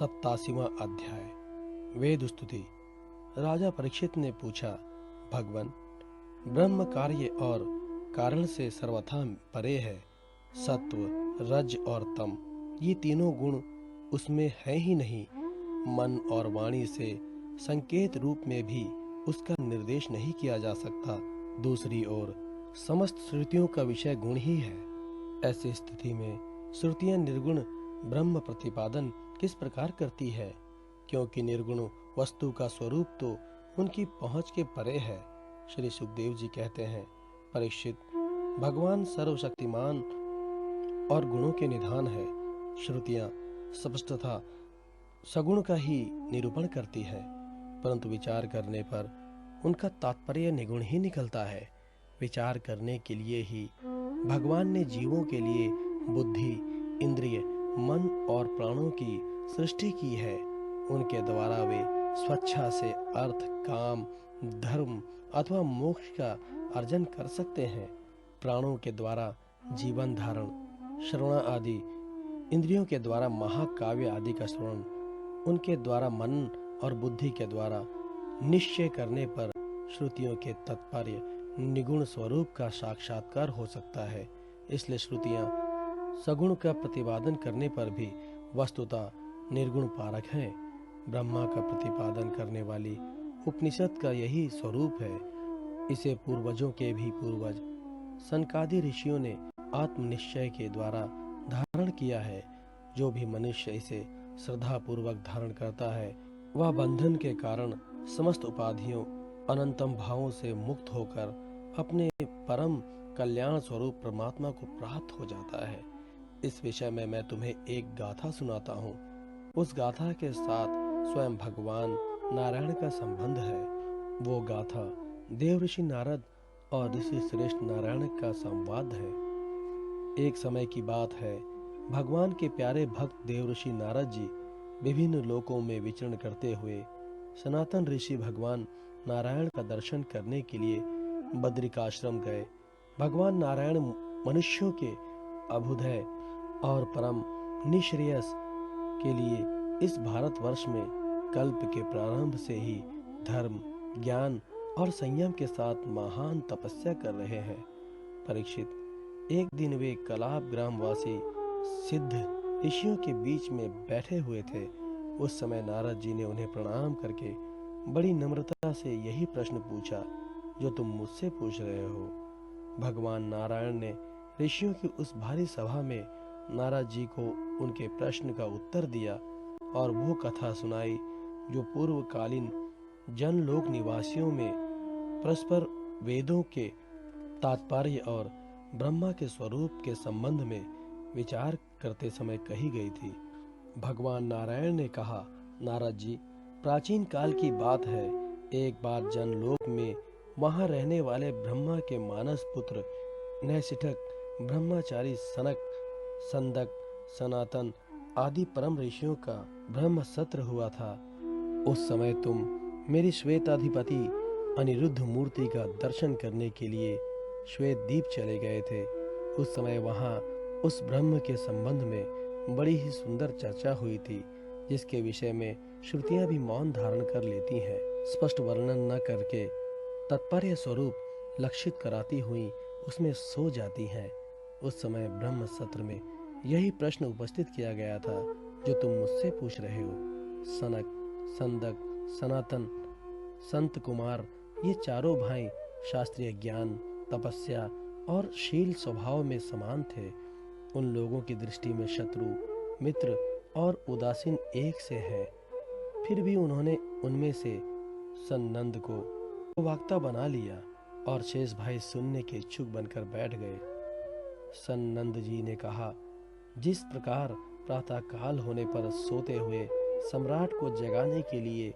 87वां अध्याय वेद स्तुति। राजा परीक्षित ने पूछा, भगवान, ब्रह्म कार्य और कारण से सर्वथा परे है। सत्व, रज और तम, ये तीनों गुण उसमें है ही नहीं। मन और वाणी से संकेत रूप में भी उसका निर्देश नहीं किया जा सकता। दूसरी ओर समस्त श्रुतियों का विषय गुण ही है। ऐसी स्थिति में श्रुतियां निर्गुण ब्रह्म प्रतिपादन किस प्रकार करती है, क्योंकि निर्गुण वस्तु का स्वरूप तो उनकी पहुंच के परे है। श्री सुखदेव जी कहते हैं, परीक्षित, भगवान सर्वशक्तिमान और गुणों के निधान है। श्रुतियां स्पष्टतः सगुण का ही निरूपण करती है, परंतु विचार करने पर उनका तात्पर्य निगुण ही निकलता है। विचार करने के लिए ही भगवान ने जीवों के लिए बुद्धि, इंद्रिय, मन और प्राणों की सृष्टि की है। उनके द्वारा वे स्वेच्छा से अर्थ, काम, धर्म अथवा मोक्ष का अर्जन कर सकते हैं। प्राणों के द्वारा जीवन धारण, श्रवण आदि, इंद्रियों के द्वारा महाकाव्य आदि का श्रवण, उनके द्वारा मन और बुद्धि के द्वारा निश्चय करने पर श्रुतियों के तात्पर्य निगुण स्वरूप का साक्षात्कार हो सकता है। इसलिए श्रुतियां सगुण का प्रतिपादन करने पर भी वस्तुतः निर्गुण पारक हैं। ब्रह्मा का प्रतिपादन करने वाली उपनिषद का यही स्वरूप है। इसे पूर्वजों के भी पूर्वज सनकादि ऋषियों ने आत्मनिश्चय के द्वारा धारण किया है। जो भी मनुष्य इसे श्रद्धा पूर्वक धारण करता है, वह बंधन के कारण समस्त उपाधियों, अनंतम भावों से मुक्त होकर अपने परम कल्याण स्वरूप परमात्मा को प्राप्त हो जाता है। इस विषय में मैं तुम्हें एक गाथा सुनाता हूँ। उस गाथा के साथ स्वयं भगवान नारायण का संबंध है। वो गाथा देव ऋषि नारद और ऋषि श्रेष्ठ नारायण का संवाद है। एक समय की बात है, भगवान के प्यारे भक्त देव ऋषि नारद जी विभिन्न लोकों में विचरण करते हुए सनातन ऋषि भगवान नारायण का दर्शन करने के लिए बद्रिकाश्रम गए। भगवान नारायण मनुष्यों के अभ्युदय और परम निश्रेयस के लिए इस भारतवर्ष में कल्प के प्रारंभ से ही धर्म, ज्ञान और संयम के साथ महान तपस्या कर रहे हैं। परीक्षित, एक दिन वे कलाप ग्रामवासी सिद्ध ऋषियों के बीच में बैठे हुए थे। उस समय नारद जी ने उन्हें प्रणाम करके बड़ी नम्रता से यही प्रश्न पूछा जो तुम मुझसे पूछ रहे हो। भगवान नारायण ने ऋषियों की उस भारी सभा में नारद जी को उनके प्रश्न का उत्तर दिया और वो कथा सुनाई जो पूर्वकालीन जनलोक निवासियों में परस्पर वेदों के तात्पर्य और ब्रह्मा के स्वरूप के संबंध में विचार करते समय कही गई थी। भगवान नारायण ने कहा, नारद जी, प्राचीन काल की बात है। एक बार जनलोक में वहां रहने वाले ब्रह्मा के मानस पुत्र नैसिठक, ब्रह्मचारी सनक, संदक, सनातन आदि परम ऋषियों का ब्रह्म सत्र हुआ था। उस समय तुम मेरी श्वेताधिपति अनिरुद्ध मूर्ति का दर्शन करने के लिए श्वेत द्वीप चले गए थे। उस समय वहां उस ब्रह्म के संबंध में बड़ी ही सुंदर चर्चा हुई थी, जिसके विषय में श्रुतियां भी मौन धारण कर लेती हैं। स्पष्ट वर्णन न करके तात्पर्य स्वरूप लक्षित कराती हुई उसमें सो जाती हैं। उस समय ब्रह्म सत्र में यही प्रश्न उपस्थित किया गया था जो तुम मुझसे पूछ रहे हो। सनक, संदक, सनातन, संत कुमार, ये चारों भाई शास्त्रीय ज्ञान, तपस्या और शील स्वभाव में समान थे। उन लोगों की दृष्टि में शत्रु, मित्र और उदासीन एक से है। फिर भी उन्होंने उनमें से सनंद को वक्ता बना लिया और शेष भाई सुनने के इच्छुक बनकर बैठ गए। सनंद जी ने कहा, जिस प्रकार प्रातः काल होने पर सोते हुए सम्राट को जगाने के लिए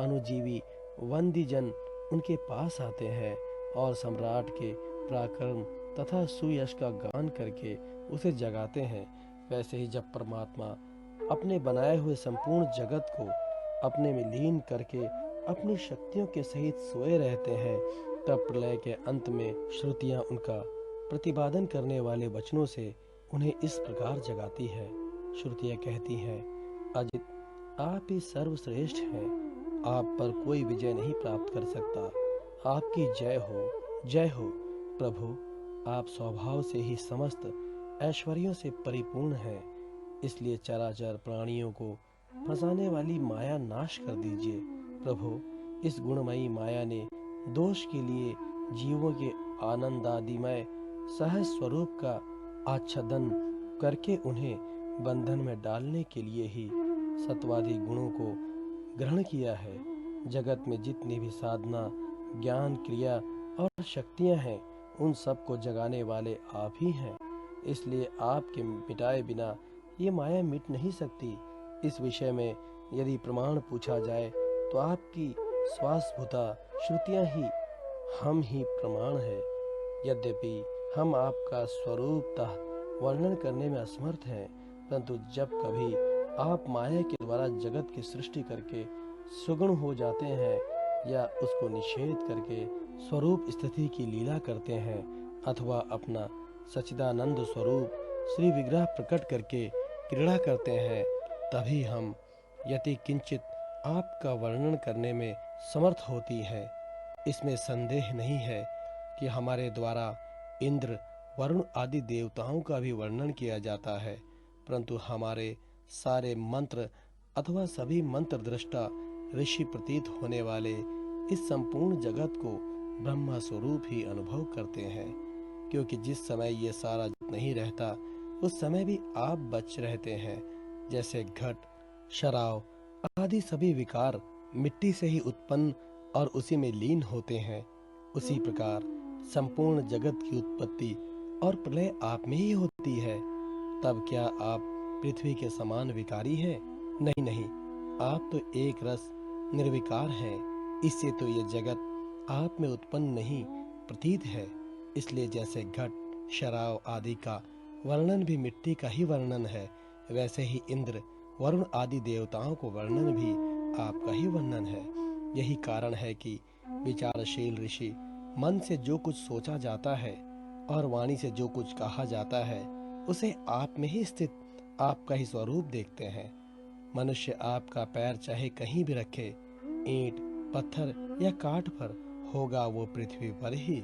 अनुजीवी वंदीजन उनके पास आते हैं और सम्राट के पराक्रम तथा सुयश का गान करके उसे जगाते हैं, वैसे ही जब परमात्मा अपने बनाए हुए संपूर्ण जगत को अपने में लीन करके अपनी शक्तियों के सहित सोए रहते हैं, तब प्रलय के अंत में श्रुतियां उनका प्रतिपादन करने वाले वचनों से उन्हें इस प्रकार जगाती है। श्रुतियां कहती हैं, अजित, आप ही सर्वश्रेष्ठ हैं। आप पर कोई विजय नहीं प्राप्त कर सकता। आपकी जय हो प्रभु। आप स्वभाव से ही समस्त ऐश्वर्यों से परिपूर्ण हैं, इसलिए चराचर प्राणियों को फंसाने वाली माया नाश कर दीजिए। प्रभु, इस गुणमयी माया ने दोष के लिए जीवों के आनंदादिमय सहज स्वरूप का आच्छादन करके उन्हें बंधन में डालने के लिए ही सत्वादि गुणों को ग्रहण किया है। जगत में जितनी भी साधना, ज्ञान, क्रिया और शक्तियां हैं, उन सब को जगाने वाले आप ही हैं। इसलिए आपके मिटाए बिना ये माया मिट नहीं सकती। इस विषय में यदि प्रमाण पूछा जाए तो आपकी श्वासभूता श्रुतियां ही हम ही प्रमाण है। यद्यपि हम आपका स्वरूपतः वर्णन करने में असमर्थ हैं, परंतु जब कभी आप माया के द्वारा जगत की सृष्टि करके सुगुण हो जाते हैं या उसको निषेध करके स्वरूप स्थिति की लीला करते हैं, अथवा अपना सच्चिदानंद स्वरूप श्री विग्रह प्रकट करके क्रीड़ा करते हैं, तभी हम यति किंचित आपका वर्णन करने में समर्थ होती है। इसमें संदेह नहीं है कि हमारे द्वारा इंद्र, वरुण आदि देवताओं का भी वर्णन किया जाता है, परंतु हमारे सारे मंत्र अथवा सभी मंत्र दृष्टा ऋषि प्रतीत होने वाले इस संपूर्ण जगत को ब्रह्मा स्वरूप ही अनुभव करते हैं, क्योंकि जिस समय ये सारा नहीं रहता उस समय भी आप बच रहते हैं। जैसे घट, शराव आदि सभी विकार मिट्टी से ही उत्पन्न और उसी में लीन होते हैं, उसी प्रकार संपूर्ण जगत की उत्पत्ति और प्रलय आप में ही होती है। तब क्या आप पृथ्वी के समान विकारी हैं? नहीं नहीं, आप तो एक रस निर्विकार हैं। इससे तो ये जगत आप में उत्पन्न नहीं प्रतीत है। इसलिए जैसे घट, शराव आदि का वर्णन भी मिट्टी का ही वर्णन है, वैसे ही इंद्र, वरुण आदि देवताओं को वर्णन भी आपका ही वर्णन है। यही कारण है कि विचारशील ऋषि मन से जो कुछ सोचा जाता है और वाणी से जो कुछ कहा जाता है, उसे आप में ही स्थित आपका ही स्वरूप देखते हैं। मनुष्य आपका पैर चाहे कहीं भी रखे, ईंट, पत्थर या काठ पर, होगा वो पृथ्वी पर ही,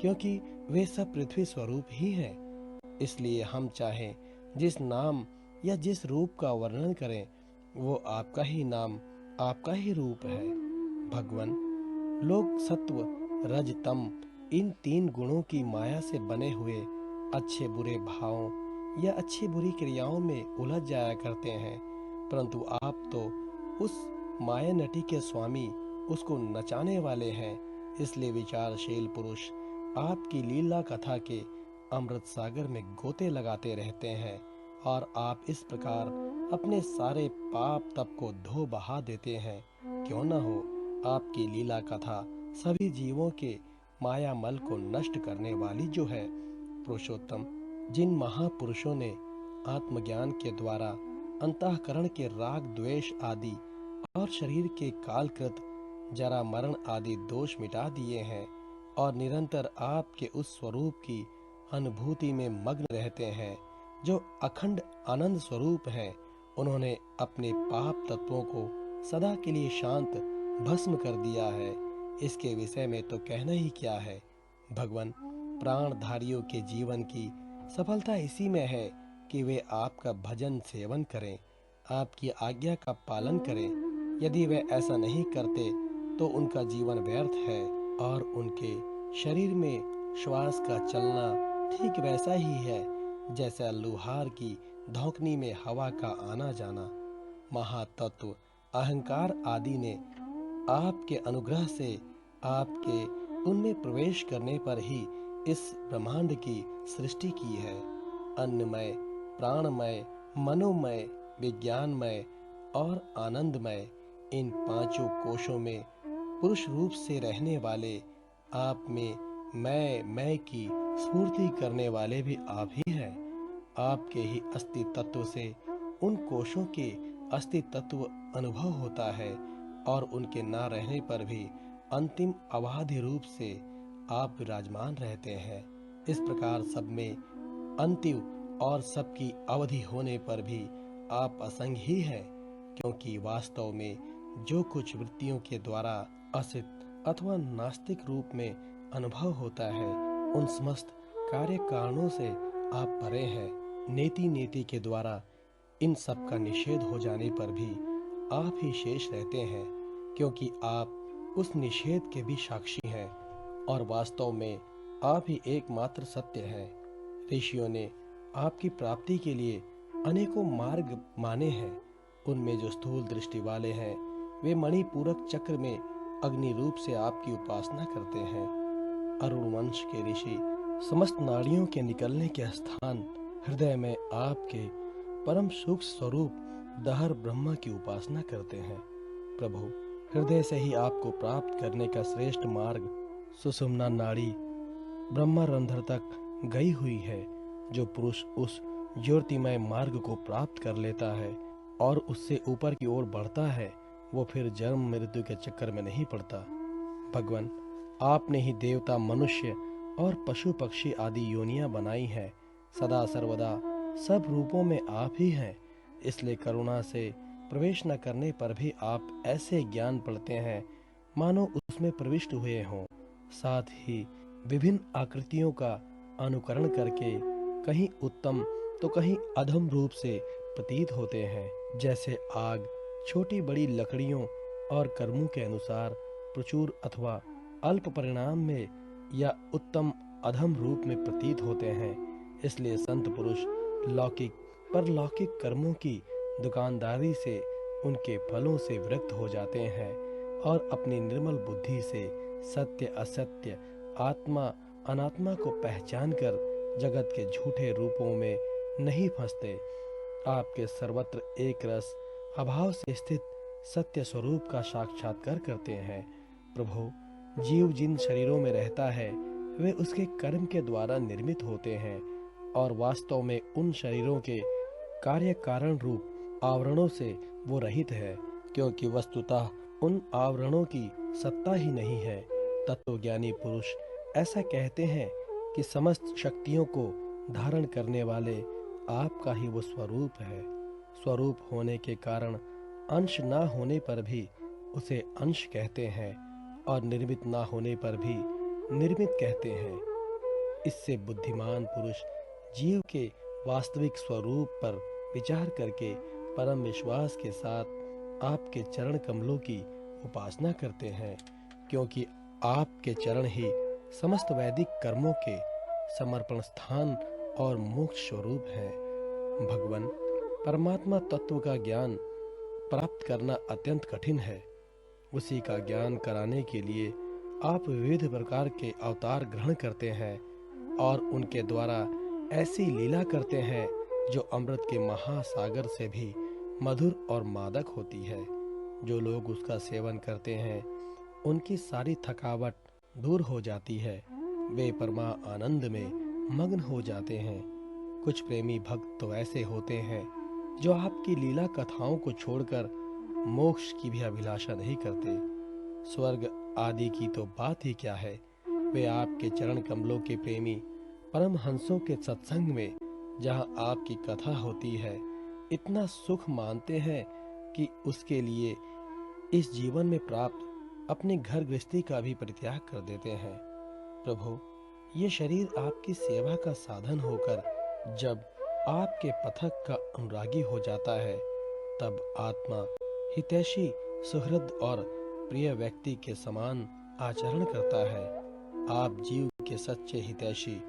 क्योंकि वे सब पृथ्वी स्वरूप ही हैं। इसलिए हम चाहे जिस नाम या जिस रूप का वर्णन करें, वो आपका ही नाम, आपका ही रूप है। भगवान, लोग सत्व, रज, तम इन तीन गुणों की माया से बने हुए अच्छे बुरे भावों या अच्छी बुरी क्रियाओं में उलझ जाया करते हैं, परंतु आप तो उस माया नटी के स्वामी, उसको नचाने वाले हैं। इसलिए विचारशील पुरुष आपकी लीला कथा के अमृत सागर में गोते लगाते रहते हैं, और आप इस प्रकार अपने सारे पाप तप को धो बहा देते हैं। क्यों न हो आपकी लीला कथा सभी जीवों के माया मल को नष्ट करने वाली जो है। पुरुषोत्तम, जिन महापुरुषों ने आत्मज्ञान के द्वारा अंतःकरण के राग, द्वेष आदि और शरीर के कालकृत जरा मरण आदि दोष मिटा दिए हैं और निरंतर आपके उस स्वरूप की अनुभूति में मग्न रहते हैं, जो अखंड आनंद स्वरूप है, उन्होंने अपने पाप तत्वों को सदा के लिए शांत भस्म कर दिया है। इसके विषय में तो कहना ही क्या है। भगवान, प्राणधारियों के जीवन की सफलता इसी में है कि वे आपका भजन सेवन करें, आपकी आज्ञा का पालन करें। यदि वे ऐसा नहीं करते तो उनका जीवन व्यर्थ है और उनके शरीर में श्वास का चलना ठीक वैसा ही है जैसा लुहार की धौंकनी में हवा का आना जाना। महातत्व अहंकार आदि ने आपके अनुग्रह से आपके उनमें प्रवेश करने पर ही इस ब्रह्मांड की सृष्टि की है। अन्नमय, प्राणमय, मनोमय, विज्ञानमय और आनंदमय इन पांचों कोशों में पुरुष रूप से रहने वाले आप में मैं की स्फूर्ति करने वाले भी आप ही हैं। आपके ही अस्थि तत्व से उन कोशों के अस्थि तत्व अनुभव होता है और उनके ना रहने पर भी अंतिम अबाध्य रूप से आप विराजमान रहते हैं। इस प्रकार सब में अंतिम और सबकी अवधि होने पर भी आप असंग ही हैं। क्योंकि वास्तव में जो कुछ वृत्तियों के द्वारा असित अथवा नास्तिक रूप में अनुभव होता है, उन समस्त कार्य कारणों से आप परे हैं। नेति नेति के द्वारा इन सब का निषेध हो जाने पर भी आप ही शेष रहते हैं, क्योंकि आप उस निषेध के भी साक्षी हैं और वास्तव में आप ही एकमात्र सत्य हैं। ऋषियों ने आपकी प्राप्ति के लिए अनेकों मार्ग माने हैं। उनमें जो स्थूल दृष्टि वाले हैं, वे मणिपूरक चक्र में अग्नि रूप से आपकी उपासना करते हैं। अरुण वंश के ऋषि समस्त नाड़ियों के निकलने के स्थान हृदय में आपके परम सूक्ष्म स्वरूप दहर ब्रह्मा की उपासना करते हैं। प्रभु, हृदय से ही आपको प्राप्त करने का श्रेष्ठ मार्ग सुषुम्ना नाड़ी ब्रह्मरंध्र तक गई हुई है। जो पुरुष उस ज्योतिमय मार्ग को प्राप्त कर लेता है और उससे ऊपर की ओर बढ़ता है, वो फिर जन्म मृत्यु के चक्कर में नहीं पड़ता। भगवान, आपने ही देवता, मनुष्य और पशु पक्षी आदि योनियां बनाई हैं। सदा सर्वदा सब रूपों में आप ही हैं। इसलिए करुणा से प्रवेश न करने पर भी आप ऐसे ज्ञान पढ़ते हैं मानो उसमें प्रविष्ट हुए हों। साथ ही विभिन्न आकृतियों का अनुकरण करके कहीं उत्तम तो कहीं अधम रूप से प्रतीत होते हैं। जैसे आग छोटी बड़ी लकड़ियों और कर्मों के अनुसार प्रचुर अथवा अल्प परिणाम में या उत्तम अधम रूप में प्रतीत होते हैं। इसलिए संत पुरुष लौकिक परलौकिक कर्मों की दुकानदारी से उनके फलों से विरक्त हो जाते हैं और अपनी निर्मल बुद्धि से सत्य असत्य, आत्मा अनात्मा को पहचान कर जगत के झूठे रूपों में नहीं फंसते। आपके सर्वत्र एक रस अभाव से स्थित सत्य स्वरूप का साक्षात्कार करते हैं। प्रभु, जीव जिन शरीरों में रहता है वे उसके कर्म के द्वारा निर्मित होते हैं और वास्तव में उन शरीरों के कार्य कारण रूप आवरणों से वो रहित है, क्योंकि वस्तुतः उन आवरणों की सत्ता ही नहीं है। तत्वज्ञानी पुरुष ऐसा कहते हैं कि समस्त शक्तियों को धारण करने वाले आपका ही वो स्वरूप है। स्वरूप होने के कारण अंश ना होने पर भी उसे अंश कहते हैं और निर्मित ना होने पर भी निर्मित कहते हैं। इससे बुद्धिमान पुरुष जीव के वास्तविक स्वरूप पर विचार करके परम विश्वास के साथ आपके चरण कमलों की उपासना करते हैं, क्योंकि आपके चरण ही समस्त वैदिक कर्मों के समर्पण स्थान और मोक्ष स्वरूप है। भगवान, परमात्मा तत्व का ज्ञान प्राप्त करना अत्यंत कठिन है। उसी का ज्ञान कराने के लिए आप विविध प्रकार के अवतार ग्रहण करते हैं और उनके द्वारा ऐसी लीला करते हैं जो अमृत के महासागर से भी मधुर और मादक होती है। जो लोग उसका सेवन करते हैं उनकी सारी थकावट दूर हो जाती है, वे परमा आनंद में मग्न हो जाते हैं। कुछ प्रेमी भक्त तो ऐसे होते हैं जो आपकी लीला कथाओं को छोड़कर मोक्ष की भी अभिलाषा नहीं करते। स्वर्ग आदि की तो बात ही क्या है, वे आपके चरण कमलों के प्रेमी परम हंसों के सत्संग में जहाँ आपकी कथा होती है इतना सुख मानते हैं कि उसके लिए इस जीवन में प्राप्त अपने घर गृहस्थी का भी परित्याग कर देते हैं। प्रभु, ये शरीर आपकी सेवा का साधन होकर जब आपके पथक का अनुरागी हो जाता है, तब आत्मा हितैषी, सुहृद और प्रिय व्यक्ति के समान आचरण करता है। आप जीव के सच्चे हितैषी,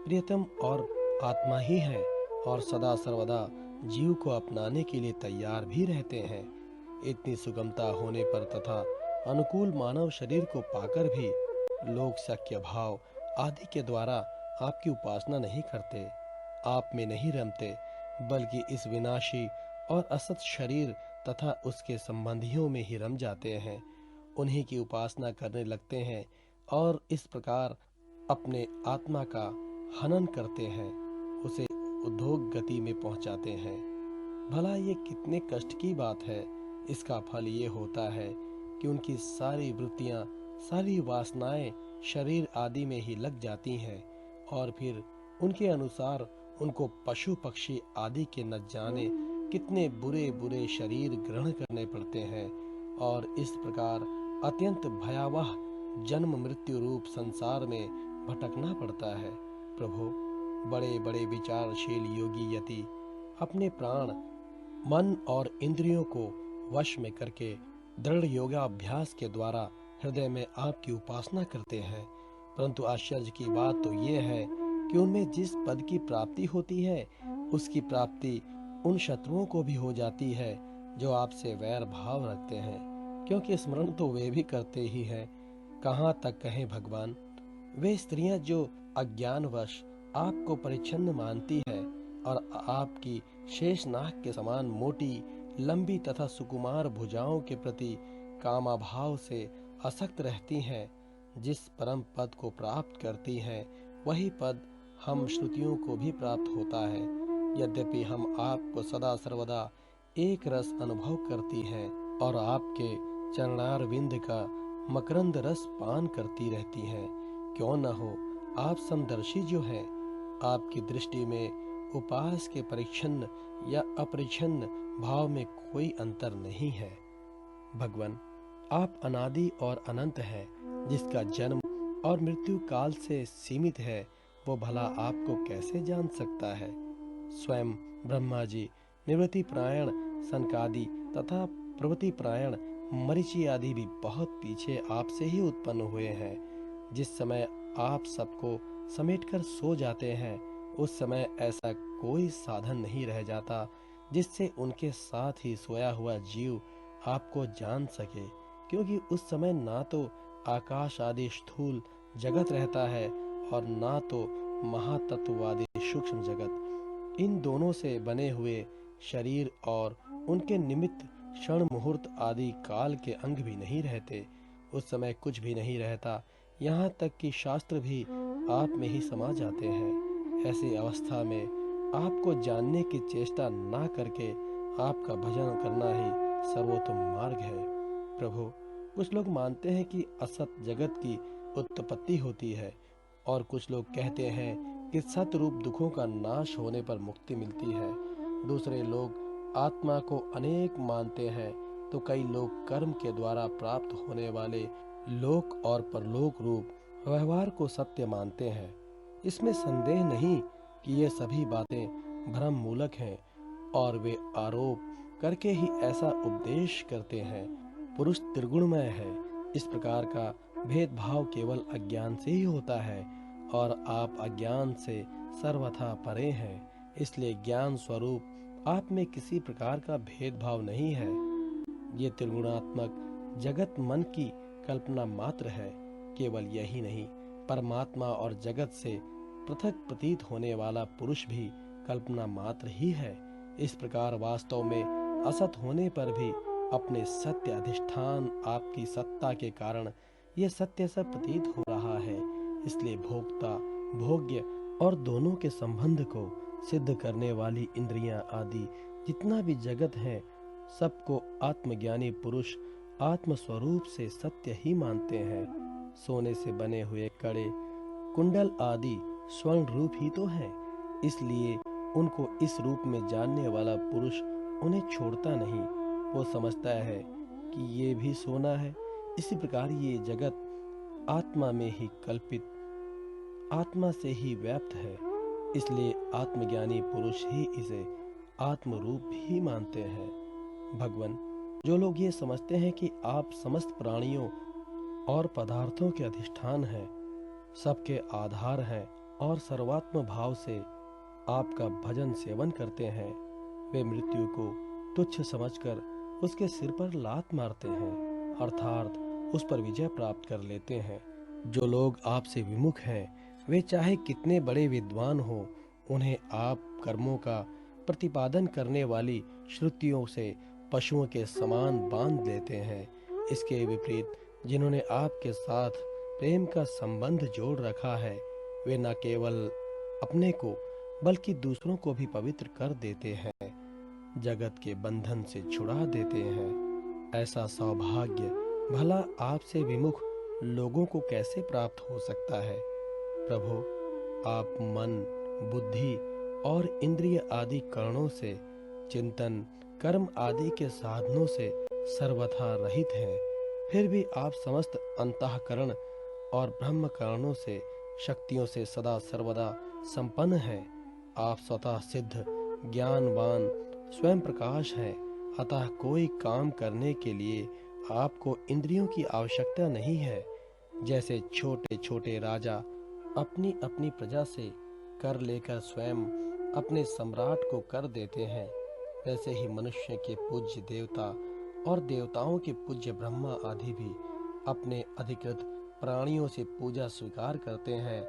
प्रियतम और आत्मा ही हैं और सदा सर्वदा जीव को अपनाने के लिए तैयार भी रहते हैं। इतनी सुगमता होने पर तथा अनुकूल मानव शरीर को पाकर भी लोग शक्य भाव आदि के द्वारा आपकी उपासना नहीं करते, आप में नहीं रमते, बल्कि इस विनाशी और असत शरीर तथा उसके संबंधियों में ही रम जाते हैं। उन्हीं की उपासना करने लगते हैं और इस प्रकार अपने आत्मा का हनन करते हैं, उसे उद्योग गति में पहुंचाते हैं। भला ये कितने कष्ट की बात है। इसका फल ये होता है कि उनकी सारी वृत्तियां, सारी वासनाएं शरीर आदि में ही लग जाती हैं और फिर उनके अनुसार उनको पशु पक्षी आदि के न जाने कितने बुरे बुरे शरीर ग्रहण करने पड़ते हैं और इस प्रकार अत्यंत भयावह जन्म मृत्यु रूप संसार में भटकना पड़ता है। प्रभु, बड़े बड़े विचारशील योगी यति अपने प्राण, मन और इंद्रियों को वश में करके दृढ़ योगाभ्यास के द्वारा हृदय में आपकी उपासना करते हैं, परंतु आश्चर्य की बात तो ये है कि उनमें जिस पद की प्राप्ति होती है उसकी प्राप्ति उन शत्रुओं को भी हो जाती है जो आपसे वैर भाव रखते हैं, क्योंकि स्मरण तो वे भी करते ही हैं। कहाँ तक कहें भगवान, वे स्त्रियां जो अज्ञानवश आपको परिच्छन्न मानती है और आपकी शेषनाग के समान मोटी, लंबी तथा सुकुमार भुजाओं के प्रति कामाभाव से आसक्त रहती हैं, जिस परम पद को प्राप्त करती हैं वही पद हम श्रुतियों को भी प्राप्त होता है। यद्यपि हम आपको सदा सर्वदा एक रस अनुभव करती हैं और आपके चरणारविंद का मकरंद रस पान करती रहती हैं, क्यों न हो आप समदर्शी जो हैं, आपकी दृष्टि में उपास के परिच्छन्न या अपरिच्छन्न भाव में कोई अंतर नहीं है। भगवान, आप अनादि और अनंत हैं, जिसका जन्म और मृत्यु काल से सीमित है, वो भला आपको कैसे जान सकता है। स्वयं ब्रह्मा जी निवृत्ति प्रायण सनकादि तथा प्रवृत्ति प्रायण मरीचि आदि भी बहुत पीछे आपसे ही उत्पन्न हुए हैं। जिस समय आप सबको समेटकर सो जाते हैं, उस समय ऐसा कोई साधन नहीं रह जाता जिससे उनके साथ ही सोया हुआ जीव आपको जान सके, क्योंकि उस समय ना तो आकाश आदि स्थूल जगत रहता है और ना तो महातत्ववादी सूक्ष्म जगत। इन दोनों से बने हुए शरीर और उनके निमित्त क्षण मुहूर्त आदि काल के अंग भी नहीं रहते। उस समय कुछ भी नहीं रहता, यहाँ तक कि शास्त्र भी आप में ही समा जाते हैं। ऐसी अवस्था में आपको जानने की चेष्टा ना करके आपका भजन करना ही सर्वोत्तम मार्ग है। प्रभु, कुछ लोग मानते हैं कि असत जगत की उत्पत्ति होती है और कुछ लोग कहते हैं कि सत रूप दुखों का नाश होने पर मुक्ति मिलती है। दूसरे लोग आत्मा को अनेक मानते हैं, तो कई लोग कर्म के द्वारा प्राप्त होने वाले लोक और परलोक रूप व्यवहार को सत्य मानते हैं। इसमें संदेह नहीं कि ये सभी बातें भ्रम मूलक हैं और वे आरोप करके ही ऐसा उपदेश करते हैं। पुरुष त्रिगुणमय है, इस प्रकार का भेदभाव केवल अज्ञान से ही होता है और आप अज्ञान से सर्वथा परे हैं। इसलिए ज्ञान स्वरूप आप में किसी प्रकार का भेदभाव नहीं है। ये त्रिगुणात्मक जगत मन की कल्पना मात्र है। केवल यही नहीं, परमात्मा और जगत से पृथक प्रतीत होने वाला पुरुष भी कल्पना मात्र ही है। इस प्रकार वास्तव में असत होने पर भी अपने सत्य अधिष्ठान आपकी सत्ता के कारण यह सत्य सा प्रतीत हो रहा है। इसलिए भोक्ता, भोग्य और दोनों के संबंध को सिद्ध करने वाली इंद्रियां आदि जितना भी जगत है, सबको आत्मज्ञानी पुरुष आत्म स्वरूप से सत्य ही मानते हैं। सोने से बने हुए कड़े, कुंडल आदि स्वर्ण रूप ही तो हैं। इसलिए उनको इस रूप में जानने वाला पुरुष उन्हें छोड़ता नहीं। वो समझता है कि ये भी सोना है। इसी प्रकार ये जगत आत्मा में ही कल्पित, आत्मा से ही व्याप्त है। इसलिए आत्मज्ञानी पुरुष ही इसे आत्म रूप ही मानते हैं। भगवान, जो लोग ये समझते हैं कि आप समस्त प्राणियों और पदार्थों के अधिष्ठान हैं, सबके आधार हैं और सर्वात्म भाव से आपका भजन सेवन करते हैं, वे मृत्यु को तुच्छ समझकर उसके सिर पर लात मारते हैं, अर्थात उस पर विजय प्राप्त कर लेते हैं। जो लोग आपसे विमुख हैं, वे चाहे कितने बड़े विद्वान हो, उन्हें आप कर्मों का प्रतिपादन करने वाली श्रुतियों से पशुओं के समान बांध लेते हैं। इसके विपरीत जिन्होंने आपके साथ प्रेम का संबंध जोड़ रखा है, वे न केवल अपने को बल्कि दूसरों को भी पवित्र कर देते हैं, जगत के बंधन से छुड़ा देते हैं। ऐसा सौभाग्य भला आपसे विमुख लोगों को कैसे प्राप्त हो सकता है। प्रभु, आप मन, बुद्धि और इंद्रिय आदि कारणों से चिंतन, कर्म आदि के साधनों से सर्वथा रहित हैं, फिर भी आप समस्त अंतःकरण और ब्रह्म कारणों से, शक्तियों से सदा सर्वदा संपन्न हैं। आप स्वतः सिद्ध, ज्ञानवान, स्वयं प्रकाश हैं। अतः कोई काम करने के लिए आपको इंद्रियों की आवश्यकता नहीं है। जैसे छोटे छोटे राजा अपनी अपनी प्रजा से कर लेकर स्वयं अपने सम्राट को कर देते हैं, वैसे ही मनुष्य के पूज्य देवता और देवताओं के पूज्य ब्रह्मा आदि भी अपने अधिकृत प्राणियों से पूजा स्वीकार करते हैं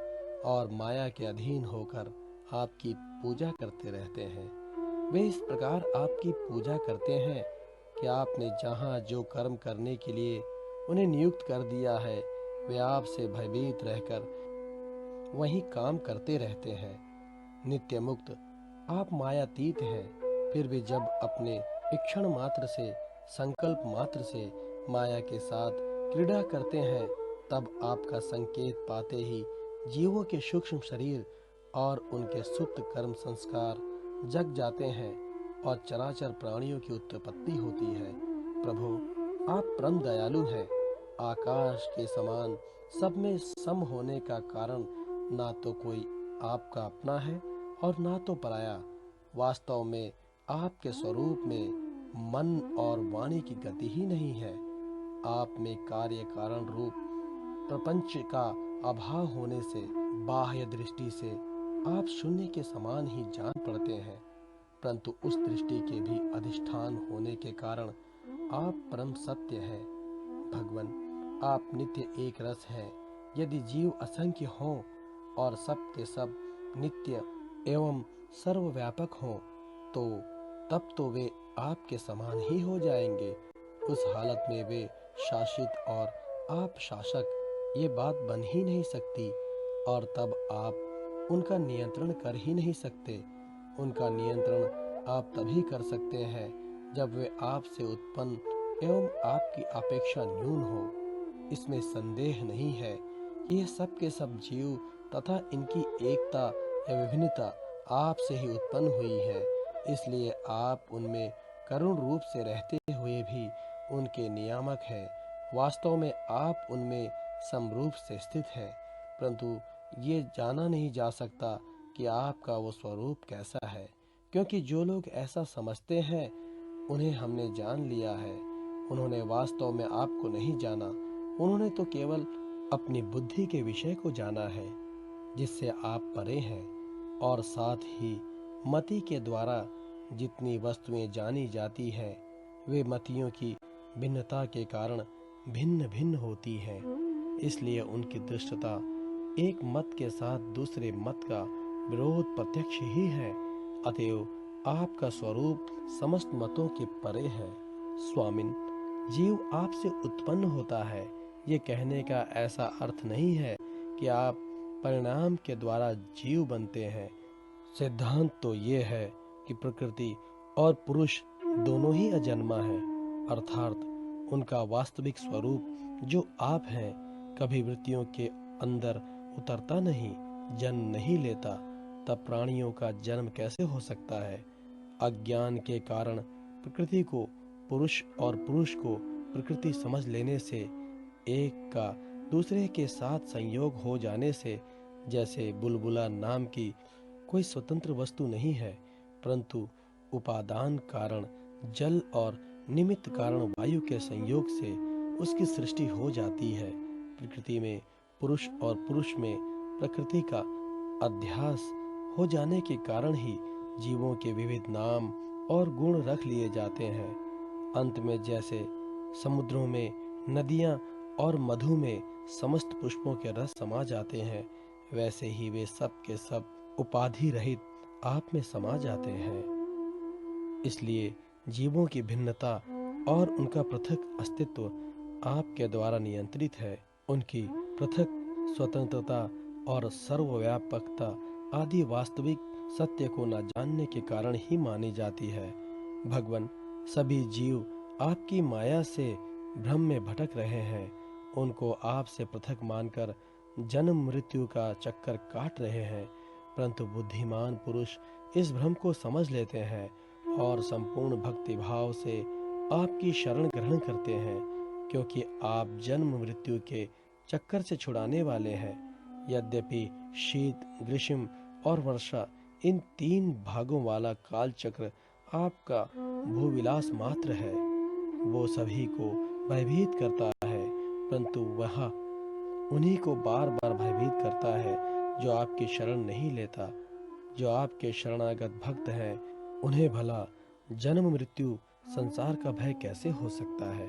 और माया के अधीन होकर आपकी पूजा करते रहते हैं। वे इस प्रकार आपकी पूजा करते हैं कि आपने जहाँ जो कर्म करने के लिए उन्हें नियुक्त कर दिया है, वे आपसे भयभीत रहकर वही काम करते रहते हैं। नित्य मुक्त आप मायातीत हैं, फिर भी जब अपने इक्षण मात्र से, संकल्प मात्र से माया के साथ क्रीड़ा करते हैं, तब आपका संकेत पाते ही जीवों के सूक्ष्म शरीर और उनके सुप्त कर्म संस्कार जग जाते हैं और चराचर प्राणियों की उत्पत्ति होती है। प्रभु, आप परम दयालु हैं। आकाश के समान सब में सम होने का कारण ना तो कोई आपका अपना है और ना तो पराया। वास्तव में आपके स्वरूप में मन और वाणी की गति ही नहीं है। आप में कार्य कारण रूप प्रपंच का अभाव होने से बाह्य दृष्टि से आप शून्य के समान ही जान पड़ते हैं, परंतु उस दृष्टि के भी अधिष्ठान होने के कारण आप परम सत्य हैं। भगवन, आप नित्य एक रस हैं। यदि जीव असंख्य हों और सब के सब नित्य एवं सर्वव्यापक हों, तो तब तो वे आपके समान ही हो जाएंगे। उस हालत में वे शासित और आप शासक, ये बात बन ही नहीं सकती, और तब आप उनका नियंत्रण कर ही नहीं सकते। उनका नियंत्रण आप तभी कर सकते हैं जब वे आपसे उत्पन्न एवं आपकी अपेक्षा न्यून हो। इसमें संदेह नहीं है कि ये सब के सब जीव तथा इनकी एकता या विभिन्नता आपसे ही उत्पन्न हुई है। इसलिए आप उनमें करुण रूप से रहते हुए भी उनके नियामक हैं। वास्तव में आप उनमें समरूप से स्थित हैं, परंतु ये जाना नहीं जा सकता कि आपका वो स्वरूप कैसा है, क्योंकि जो लोग ऐसा समझते हैं उन्हें हमने जान लिया है। उन्होंने वास्तव में आपको नहीं जाना। उन्होंने तो केवल अपनी बुद्धि के विषय को जाना है, जिससे आप परे हैं, और साथ ही मति के द्वारा जितनी वस्तुएं जानी जाती हैं, वे मतियों की भिन्नता के कारण भिन्न भिन्न होती हैं। इसलिए उनकी दृष्टता एक मत के साथ दूसरे मत का विरोध प्रत्यक्ष ही है। अतएव आपका स्वरूप समस्त मतों के परे है। स्वामिन, जीव आपसे उत्पन्न होता है, ये कहने का ऐसा अर्थ नहीं है कि आप परिणाम के द्वारा जीव बनते हैं। सिद्धांत तो ये है कि प्रकृति और पुरुष दोनों ही अजन्मा है, अर्थात उनका वास्तविक स्वरूप जो आप हैं कभी वृत्तियों के अंदर उतरता नहीं, जन्म नहीं लेता। तब प्राणियों का जन्म कैसे हो सकता है? अज्ञान के कारण प्रकृति को पुरुष और पुरुष को प्रकृति समझ लेने से, एक का दूसरे के साथ संयोग हो जाने से, जैसे बुलबुला नाम की कोई स्वतंत्र वस्तु नहीं है, परंतु उपादान कारण जल और निमित्त कारण वायु के संयोग से उसकी सृष्टि हो जाती है। प्रकृति में पुरुष और पुरुष में प्रकृति का अध्यास हो जाने के कारण ही जीवों के विविध नाम और गुण रख लिए जाते हैं। अंत में जैसे समुद्रों में नदियां और मधु में समस्त पुष्पों के रस समा जाते हैं, वैसे ही वे सब के सब उपाधि रहित आप में समा जाते हैं। इसलिए जीवों की भिन्नता और उनका पृथक अस्तित्व आपके द्वारा नियंत्रित है। उनकी पृथक स्वतंत्रता और सर्वव्यापकता आदि वास्तविक सत्य को न जानने के कारण ही मानी जाती है। भगवान, सभी जीव आपकी माया से भ्रम में भटक रहे हैं। उनको आपसे पृथक मानकर जन्म मृत्यु का चक्कर काट रहे हैं, परंतु बुद्धिमान पुरुष इस भ्रम को समझ लेते हैं और संपूर्ण भक्ति भाव से आपकी शरण ग्रहण करते हैं, क्योंकि आप जन्म मृत्यु के चक्कर से छुड़ाने वाले हैं। यद्यपि शीत, ग्रीष्म और वर्षा, इन 3 भागों वाला काल चक्र आपका भूविलास मात्र है, वो सभी को भयभीत करता है, परंतु वह उन्हीं को बार बार भयभीत करता है जो आपकी शरण नहीं लेता। जो आपके शरणागत भक्त हैं, उन्हें भला जन्म मृत्यु संसार का भय कैसे हो सकता है।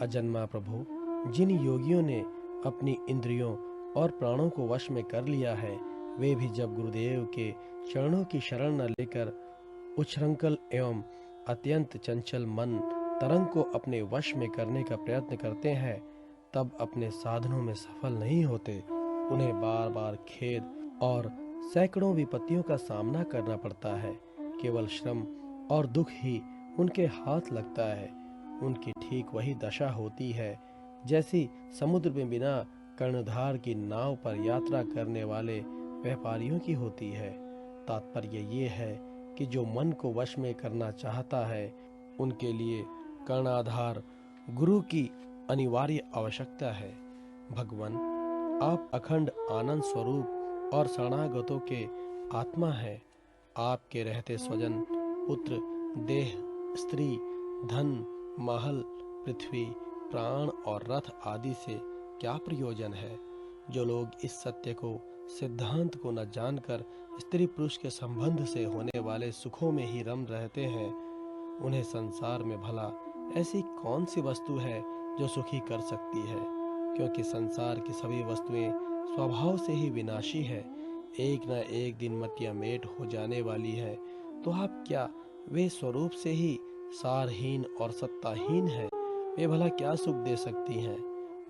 अजन्मा प्रभु, जिन योगियों ने अपनी इंद्रियों और प्राणों को वश में कर लिया है, वे भी जब गुरुदेव के चरणों की शरण न लेकर उच्छृंखल एवं अत्यंत चंचल मन तरंग को अपने वश में करने का प्रयत्न करते हैं, तब अपने साधनों में सफल नहीं होते। उन्हें बार बार खेद और सैकड़ों विपत्तियों का सामना करना पड़ता है। केवल श्रम और दुख ही उनके हाथ लगता है। उनकी ठीक वही दशा होती है जैसी समुद्र में बिना कर्णधार की नाव पर यात्रा करने वाले व्यापारियों की होती है। तात्पर्य ये है कि जो मन को वश में करना चाहता है, उनके लिए कर्णाधार गुरु की अनिवार्य आवश्यकता है। भगवान, आप अखंड आनंद स्वरूप और शरणागतों के आत्मा हैं। आपके रहते स्वजन, पुत्र, देह, स्त्री, धन, महल, पृथ्वी, प्राण और रथ आदि से क्या प्रयोजन है। जो लोग इस सत्य को, सिद्धांत को न जानकर स्त्री पुरुष के संबंध से होने वाले सुखों में ही रम रहते हैं, उन्हें संसार में भला ऐसी कौन सी वस्तु है जो सुखी कर सकती है। क्योंकि संसार की सभी वस्तुएं स्वभाव से ही विनाशी है, एक न एक दिन मटिया मेट हो जाने वाली है। तो आप क्या वे स्वरूप से ही सारहीन और सत्ताहीन हैं, वे भला क्या सुख दे सकती हैं।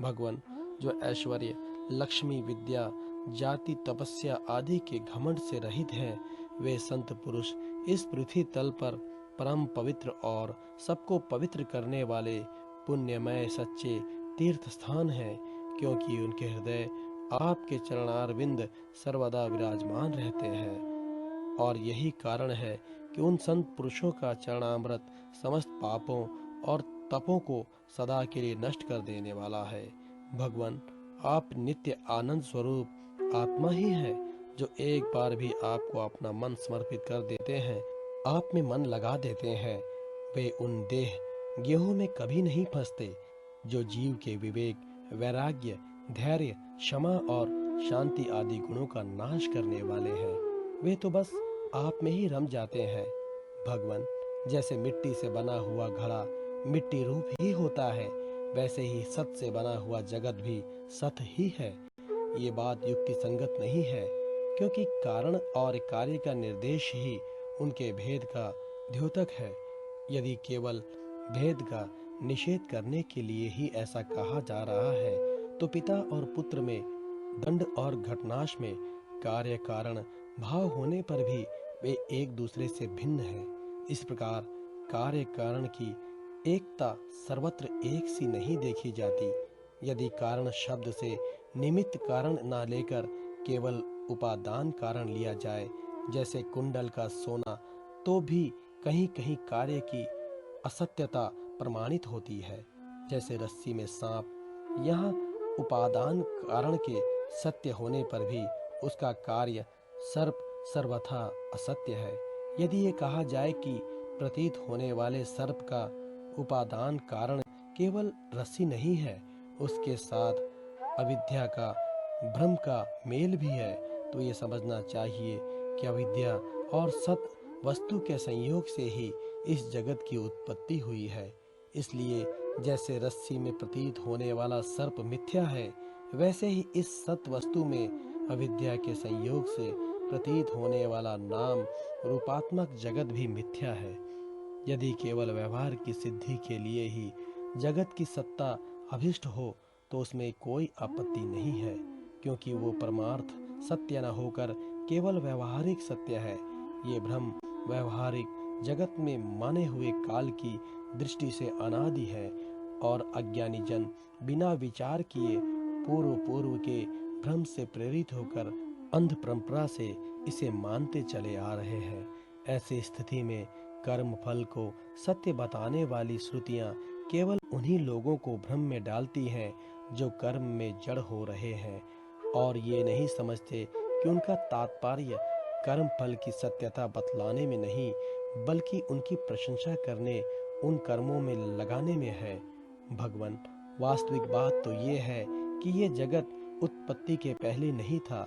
भगवान, जो ऐश्वर्य, लक्ष्मी, विद्या, जाति, तपस्या आदि के घमंड से रहित हैं, वे संत पुरुष इस पृथ्वी तल पर परम पवित्र और सबको पवित्र करने वाले पुण्यमय सच्चे तीर्थ स्थान हैं, क्योंकि उनके हृदय आपके चरणारविंद सर्वदा विराजमान रहते हैं। और यही कारण है कि उन संत पुरुषों का चरणामृत समस्त पापों और तपों को सदा के लिए नष्ट कर देने वाला है। भगवान, आप नित्य आनंद स्वरूप आत्मा ही हैं, जो एक बार भी आपको अपना मन समर्पित कर देते हैं, आप में मन लगा देते हैं। वे उन देह गेहूं में कभी नहीं फंसते जो जीव के विवेक, वैराग्य, धैर्य, क्षमा और शांति आदि गुणों का नाश करने वाले हैं। वे तो बस आप में ही रम जाते हैं। भगवान, जैसे मिट्टी से बना हुआ घड़ा मिट्टी रूप ही होता है, वैसे ही सत से बना हुआ जगत भी सत ही है। ये बात युक्ति संगत नहीं है, क्योंकि कारण और कार्य का निर्देश ही उनके भेद का द्योतक है। यदि केवल भेद का निषेध करने के लिए ही ऐसा कहा जा रहा है, तो पिता और पुत्र में, दंड और घटनाश में कार्य कारण भाव होने पर भी वे एक दूसरे से भिन्न हैं। इस प्रकार कार्य कारण की एकता सर्वत्र एक सी नहीं देखी जाती। यदि कारण शब्द से निमित्त कारण न लेकर केवल उपादान कारण लिया जाए, जैसे कुंडल का सोना, तो भी कहीं कहीं कार्य की असत्यता प्रमाणित होती है। जैसे रस्सी में सांप, यहाँ उपादान कारण के सत्य होने पर भी उसका कार्य सर्प सर्वथा असत्य है। यदि ये कहा जाए कि प्रतीत होने वाले सर्प का उपादान कारण केवल रस्सी नहीं है, उसके साथ अविद्या का, भ्रम का मेल भी है, तो ये समझना चाहिए कि अविद्या और सत वस्तु के संयोग से ही इस जगत की उत्पत्ति हुई है। इसलिए जैसे रस्सी में प्रतीत होने वाला सर्प मिथ्या है, वैसे ही इस सत वस्तु में अविद्या के संयोग से प्रतीत होने वाला नाम रूपात्मक जगत भी मिथ्या है। यदि केवल व्यवहार की सिद्धि के लिए ही जगत की सत्ता अभिष्ट हो, तो उसमें कोई आपत्ति नहीं है, क्योंकि वो परमार्थ सत्य न होकर केवल व्यवहारिक सत्य है। ये भ्रम व्यवहारिक जगत में माने हुए काल की दृष्टि से अनादि है, और अज्ञानी जन बिना विचार किए पूर्व के भ्रम से प्रेरित होकर अंध परंपरा से इसे मानते चले आ रहे हैं। ऐसी स्थिति में कर्म फल को सत्य बताने वाली श्रुतियां केवल उन्हीं लोगों को भ्रम में डालती हैं जो कर्म में जड़ हो रहे हैं और ये नहीं समझते कि उनका तात्पर्य कर्म फल की सत्यता बतलाने में नहीं बल्कि उनकी प्रशंसा करने, उन कर्मों में लगाने में है। भगवान, वास्तविक बात तो ये है कि ये जगत उत्पत्ति के पहले नहीं था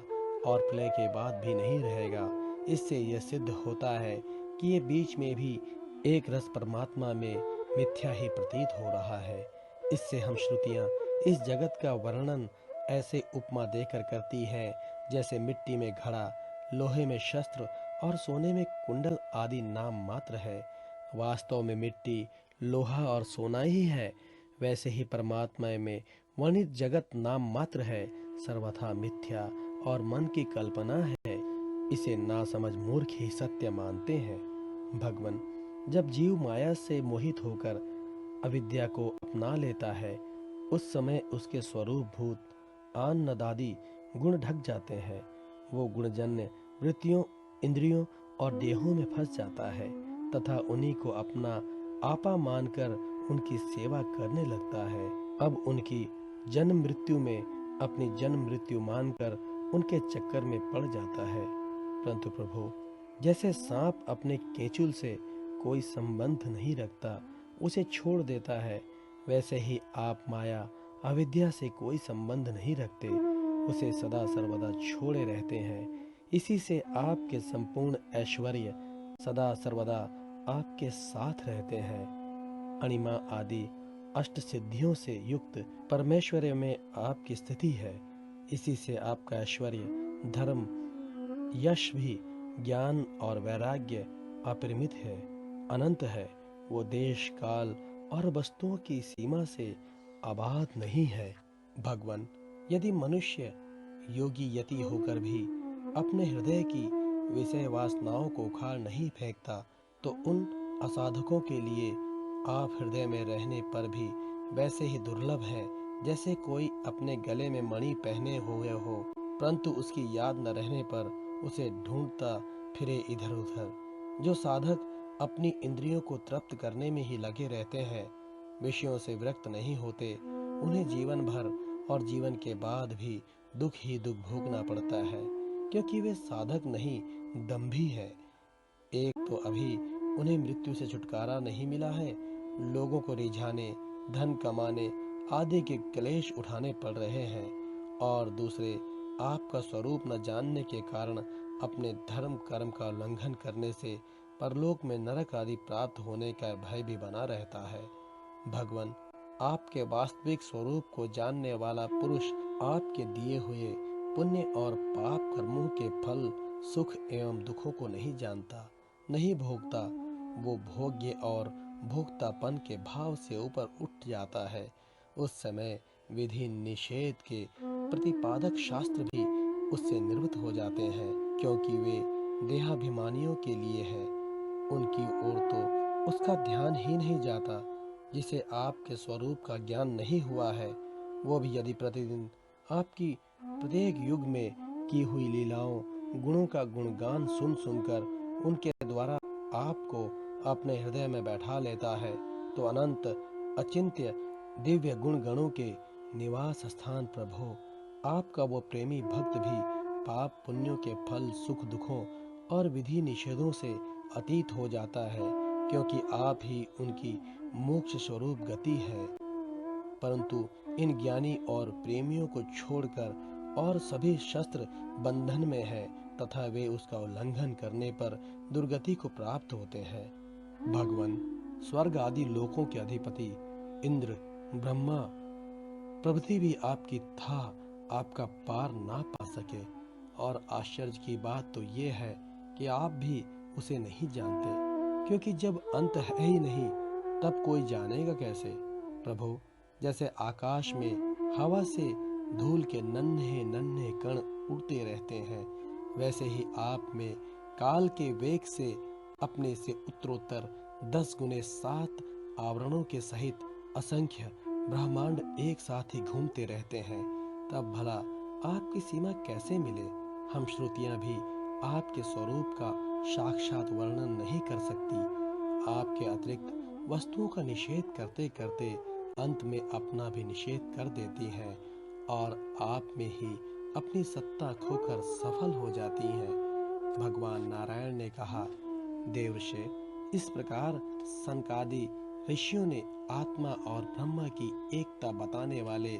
और प्रलय के बाद भी नहीं रहेगा। इससे यह सिद्ध होता है कि ये बीच में भी एक रस परमात्मा में मिथ्या ही प्रतीत हो रहा है। इससे हम श्रुतियां इस जगत का वर्णन ऐसे उपमा देकर करती हैं जैसे मिट्टी में घड़ा, लोहे में शस्त्र और सोने में कुंडल आदि नाम मात्र है। वास्तव में मिट्टी, लोहा और सोना ही है। वैसे ही परमात्मा में वर्णित जगत नाम मात्र है, सर्वथा मिथ्या और मन की कल्पना है। इसे नासमझ मूर्ख ही सत्य मानते हैं। भगवान, जब जीव माया से मोहित होकर अविद्या को अपना लेता है, उस समय उसके स्वरूप भूत आनंदादि गुण ढक जाते हैं। वो गुणजन्य वृत्तियों, इंद्रियों और देहों में फंस जाता है तथा उन्हीं को अपना आपा मानकर उनकी सेवा करने लगता है। अब उनकी जन्म मृत्यु में अपनी जन्म मृत्यु मानकर उनके चक्कर में पड़ जाता है। परंतु प्रभु, जैसे सांप अपने केंचुल से कोई संबंध नहीं रखता, उसे छोड़ देता है, वैसे ही आप माया अविद्या से कोई संबंध नहीं रखते, उसे सदा सर्वदा छोड़े रहते हैं। इसी से आपके संपूर्ण ऐश्वर्य सदा सर्वदा आपके साथ रहते हैं। अणिमा आदि अष्ट सिद्धियों से युक्त परमेश्वर्य में आपकी स्थिति है। इसी से आपका ऐश्वर्य, धर्म, यश भी, ज्ञान और वैराग्य अपरिमित है, अनंत है। वो देश, काल और वस्तुओं की सीमा से आबाद नहीं है। भगवान, यदि मनुष्य योगी यति होकर भी अपने हृदय की विषय वासनाओं को उखाड़ नहीं फेंकता, तो उन असाधकों के लिए आप हृदय में रहने पर भी वैसे ही दुर्लभ हैं जैसे कोई अपने गले में मणि पहने हुए हो, परंतु उसकी याद न रहने पर उसे ढूंढता फिरे इधर उधर। जो साधक अपनी इंद्रियों को तृप्त करने में ही लगे रहते हैं, विषयों से विरक्त नहीं होते, उन्हें जीवन भर और जीवन के बाद भी दुख ही दुख भोगना पड़ता है, क्योंकि वे साधक नहीं, दंभी है। एक तो अभी उन्हें मृत्यु से छुटकारा नहीं मिला है, लोगों को रिझाने, धन कमाने आदि के क्लेश उठाने पड़ रहे हैं, और दूसरे आपका स्वरूप न जानने के कारण अपने धर्म कर्म का उल्लंघन करने से परलोक में नरक आदि प्राप्त होने का भय भी बना रहता है। भगवान, आपके वास्तविक स्वरूप को जानने वाला पुरुष आपके दिए हुए पुण्य और पाप कर्मों के फल, सुख एवं दुखों को नहीं जानता, नहीं भोगता। वो भोग्य और भोक्तापन के भाव से ऊपर उठ जाता है। उस समय विधि निषेध के प्रतिपादक शास्त्र भी उससे निवृत्त हो जाते हैं, क्योंकि वे देहाभिमानियों के लिए है। उनकी ओर तो उसका ध्यान ही नहीं जाता। जिसे आपके स्वरूप का ज्ञान नहीं हुआ है, वो भी यदि प्रतिदिन आपकी प्रत्येक युग में की हुई लीलाओं, गुणों का गुणगान सुन सुनकर उनके द्वारा आपको अपने हृदय में बैठा लेता है, तो अनंत अचिंत्य दिव्य गुण गणों के निवास स्थान प्रभु, आपका वो प्रेमी भक्त भी पाप पुण्यों के फल, सुख दुखों और विधि निषेधों से अतीत हो जाता है, क्योंकि आप ही उनकी मोक्ष स्वरूप गति है। परंतु इन ज्ञानी और प्रेमियों को छोड़कर और सभी शस्त्र बंधन में है तथा वे उसका उल्लंघन करने पर दुर्गति को प्राप्त होते हैं। भगवान, स्वर्ग आदि लोकों के अधिपति इंद्र, ब्रह्मा प्रभृति भी आपकी था आपका पार ना पा सके, और आश्चर्य की बात तो ये है कि आप भी उसे नहीं जानते, क्योंकि जब अंत है ही नहीं तब कोई जानेगा कैसे। प्रभु, जैसे आकाश में हवा से धूल के नन्हे नन्हे कण उड़ते रहते हैं, वैसे ही आप में काल के वेग से अपने से उत्तरोत्तर 10 गुने 7 आवरणों के सहित असंख्य ब्रह्मांड एक साथ ही घूमते रहते हैं। तब भला आपकी सीमा कैसे मिले? हम श्रुतियां भी आपके स्वरूप का साक्षात वर्णन नहीं कर सकती। आपके अतिरिक्त वस्तुओं का निषेध करते करते अंत में अपना भी निषेध कर देती हैं और आप में ही अपनी सत्ता खोकर सफल हो जाती हैं। भगवान नारायण ने कहा, देवर्षि, इस प्रकार सनकादि ऋषियों ने आत्मा और ब्रह्मा की एकता बताने वाले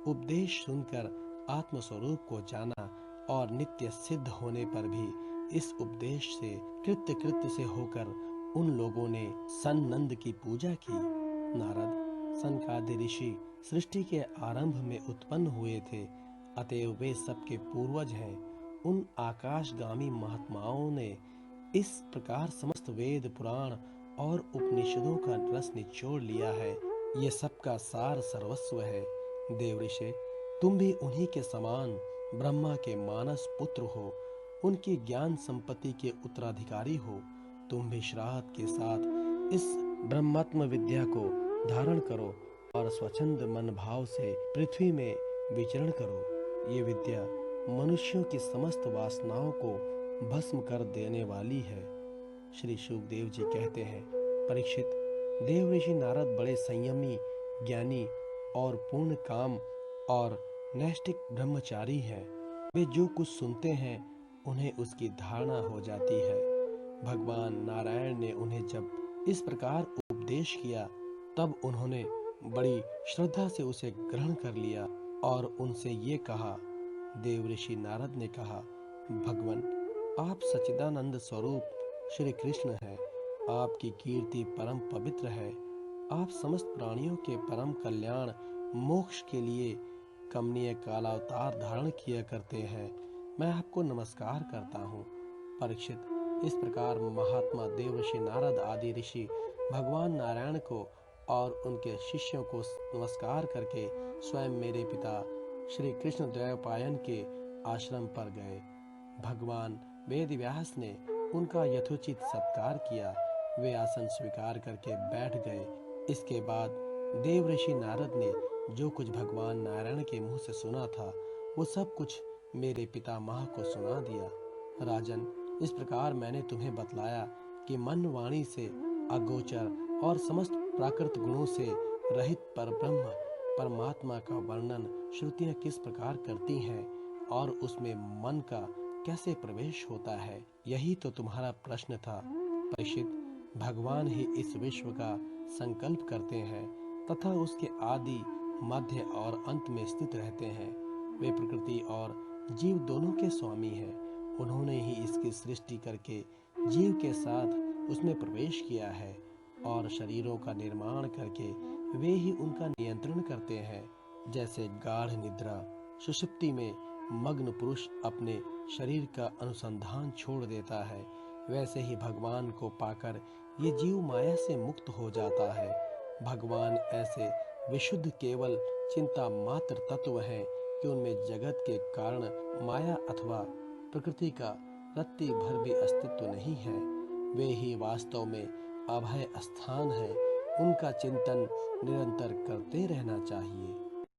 उपदेश सुनकर आत्मस्वरूप को जाना और नित्य सिद्ध होने पर भी इस उपदेश से कृत्य से होकर उन लोगों ने सन्नंद की पूजा की। नारद, सनकादि ऋषि सृष्टि के आरंभ में उत्पन्न हुए थे, अतएव वे सबके पूर्वज हैं। उन आकाशगामी महात्माओं ने इस प्रकार समस्त वेद पुराण और उपनिषदों का रस निचोड़ लिया है। ये सबका सार सर्वस्व है। देवऋषि, तुम भी उन्हीं के समान ब्रह्मा के मानस पुत्र हो, उनकी ज्ञान संपत्ति के उत्तराधिकारी हो। तुम भी श्राद्ध के साथ इस ब्रह्मात्म विद्या को धारण करो और स्वच्छंद मन भाव से पृथ्वी में विचरण करो। ये विद्या मनुष्यों की समस्त वासनाओं को भस्म कर देने वाली है। श्री शुकदेव जी कहते हैं, परीक्षित, देव ऋषि नारद बड़े संयमी, ज्ञानी और पूर्ण काम और नैष्ठिक ब्रह्मचारी हैं। वे जो कुछ सुनते हैं उन्हें उसकी धारणा हो जाती है। भगवान नारायण ने उन्हें जब इस प्रकार उपदेश किया तब उन्होंने बड़ी श्रद्धा से उसे ग्रहण कर लिया और उनसे ये कहा। देव ऋषि नारद ने कहा, भगवान, आप सच्चिदानंद स्वरूप श्री कृष्ण हैं। आपकी कीर्ति परम पवित्र है। आप समस्त प्राणियों के परम कल्याण मोक्ष के लिए कमनीय कालावतार धारण किया करते हैं। मैं आपको नमस्कार करता हूँ। परीक्षित, इस प्रकार महात्मा देवर्षि नारद आदि ऋषि भगवान नारायण को और उनके शिष्यों को नमस्कार करके स्वयं मेरे पिता श्री कृष्ण द्वैपायन के आश्रम पर गए। भगवान वेद व्यास ने उनका यथोचित सत्कार किया। वे आसन स्वीकार करके बैठ गए। इसके बाद देवर्षि नारद ने जो कुछ भगवान नारायण के मुंह से सुना था वो सब कुछ मेरे पितामह को सुना दिया। राजन, इस प्रकार मैंने तुम्हें बतलाया कि मन वाणी से अगोचर और समस्त प्राकृत गुणों से रहित परब्रह्म परमात्मा का वर्णन श्रुतियां किस प्रकार करती हैं और उसमें मन का कैसे प्रवेश होता है, यही तो तुम्हारा प्रश्न था। परीक्षित, भगवान ही इस विश्व का संकल्प करते हैं तथा उसके आदि, मध्य और अंत में स्थित रहते हैं। वे प्रकृति और जीव दोनों के स्वामी हैं। उन्होंने ही इसकी सृष्टि करके जीव के साथ उसमें प्रवेश किया है और शरीरों का निर्माण करके वे ही उनका नियंत्रण करते हैं। जैसे गाढ़ निद्रा सुषुप्ति में मग्न पुरुष अपने शरीर का अनुसंधान छोड़ देता है, वैसे ही भगवान को पाकर ये जीव माया से मुक्त हो जाता है। भगवान ऐसे विशुद्ध केवल चिंता मात्र तत्व हैं कि उनमें जगत के कारण माया अथवा प्रकृति का रत्ती भर भी अस्तित्व नहीं है। वे ही वास्तव में अभय स्थान है। उनका चिंतन निरंतर करते रहना चाहिए।